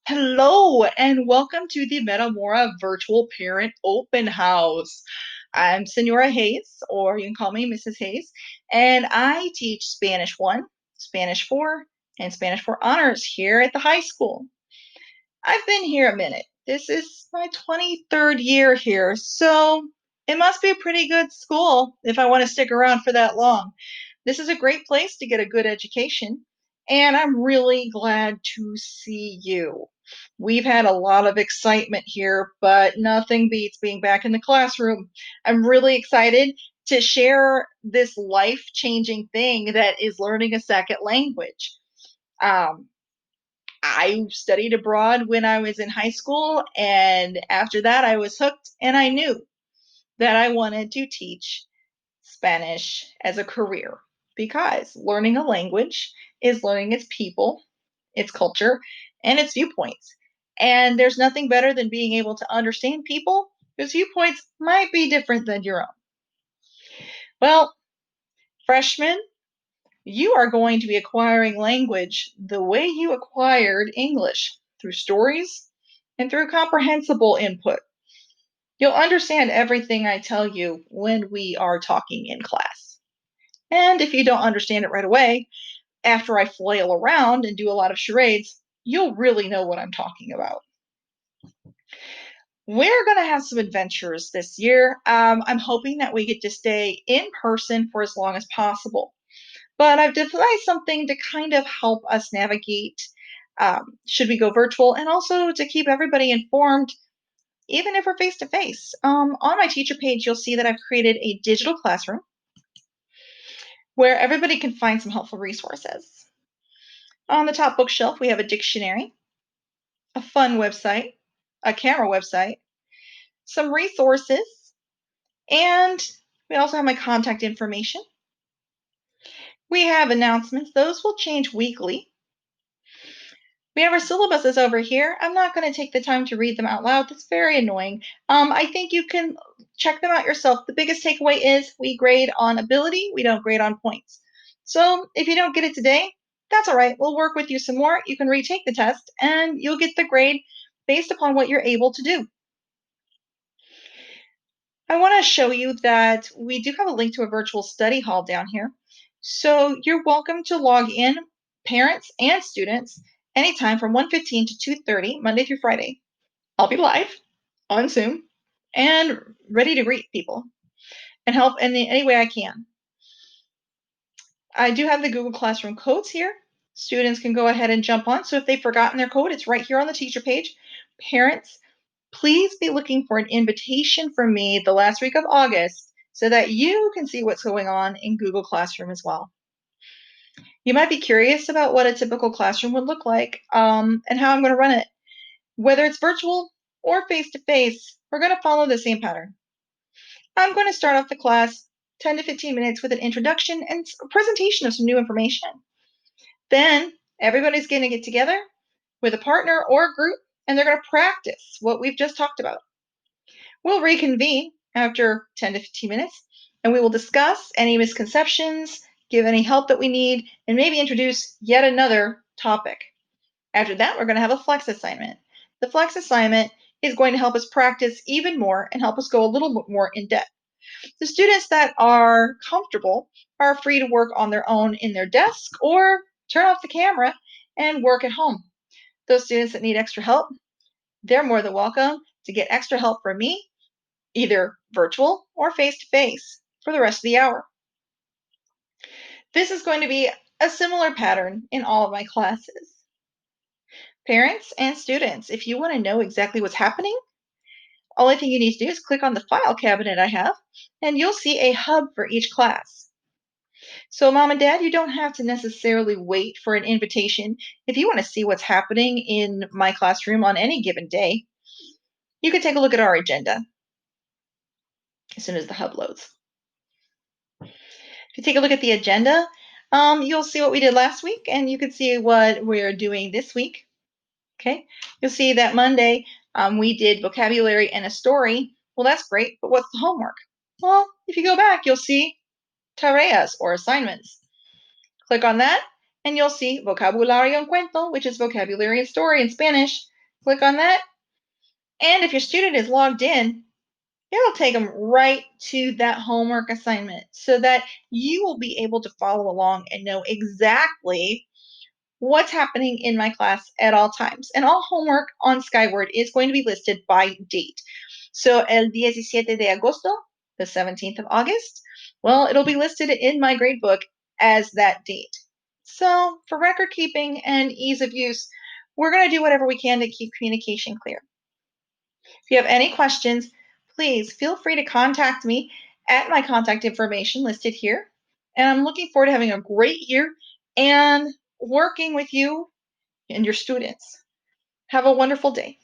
Hello, and welcome to the Metamora Virtual Parent Open House. I'm Senora Hayes, or you can call me Mrs. Hayes, and I teach Spanish 1, Spanish 4, and Spanish 4 Honors here at the high school. I've been here a minute. This is my 23rd year here, so it must be a pretty good school if I want to stick around for that long. This is a great place to get a good education, and I'm really glad to see you. We've had a lot of excitement here, but nothing beats being back in the classroom. I'm really excited to share this life-changing thing that is learning a second language. Um, I studied abroad when I was in high school, and after that, I was hooked, and I knew that I wanted to teach Spanish as a career because learning a language is learning its people, its culture, and its viewpoints. And there's nothing better than being able to understand people whose viewpoints might be different than your own. Well, freshmen, you are going to be acquiring language the way you acquired English through stories and through comprehensible input. You'll understand everything I tell you when we are talking in class. And if you don't understand it right away, after I flail around and do a lot of charades, you'll really know what I'm talking about. We're going to have some adventures this year. I'm hoping that we get to stay in person for as long as possible. But I've devised something to kind of help us navigate should we go virtual and also to keep everybody informed, even if we're face to face. On my teacher page, you'll see that I've created a digital classroom where everybody can find some helpful resources. On the top bookshelf, we have a dictionary, a fun website, a camera website, some resources, and we also have my contact information. We have announcements. Those will change weekly. We have our syllabuses over here. I'm not going to take the time to read them out loud. That's very annoying. I think you can check them out yourself. The biggest takeaway is we grade on ability. We don't grade on points. So if you don't get it today, that's all right. We'll work with you some more. You can retake the test and you'll get the grade based upon what you're able to do. I want to show you that we do have a link to a virtual study hall down here. So you're welcome to log in, parents and students, anytime from 1:15 to 2:30, Monday through Friday. I'll be live on Zoom and ready to greet people and help in any way I can. I do have the Google Classroom codes here. Students can go ahead and jump on. So if they've forgotten their code, it's right here on the teacher page. Parents, please be looking for an invitation from me the last week of August so that you can see what's going on in Google Classroom as well. You might be curious about what a typical classroom would look like and how I'm going to run it. Whether it's virtual or face-to-face, we're going to follow the same pattern. I'm going to start off the class 10 to 15 minutes with an introduction and a presentation of some new information. Then everybody's going to get together with a partner or a group and they're going to practice what we've just talked about. We'll reconvene after 10 to 15 minutes and we will discuss any misconceptions, give any help that we need, and maybe introduce yet another topic. After that, we're going to have a flex assignment. The flex assignment is going to help us practice even more and help us go a little bit more in depth. The students that are comfortable are free to work on their own in their desk or turn off the camera and work at home. Those students that need extra help, they're more than welcome to get extra help from me, either virtual or face-to-face, for the rest of the hour. This is going to be a similar pattern in all of my classes. Parents and students, if you want to know exactly what's happening, only thing you need to do is click on the file cabinet I have, and you'll see a hub for each class. So mom and dad, you don't have to necessarily wait for an invitation. If you want to see what's happening in my classroom on any given day, you can take a look at our agenda as soon as the hub loads. If you take a look at the agenda, you'll see what we did last week, and you can see what we're doing this week. Okay, you'll see that Monday we did vocabulary and a story. Well, that's great, but what's the homework? Well, if you go back, you'll see tareas or assignments. Click on that, and you'll see vocabulario en cuento, which is vocabulary and story in Spanish. Click on that. And if your student is logged in, it'll take them right to that homework assignment so that you will be able to follow along and know exactly what's happening in my class at all times. And all homework on Skyward is going to be listed by date. So el 17 de agosto, the 17th of August, well, it'll be listed in my gradebook as that date. So for record keeping and ease of use, we're going to do whatever we can to keep communication clear. If you have any questions, please feel free to contact me at my contact information listed here. And I'm looking forward to having a great year and working with you and your students. Have a wonderful day.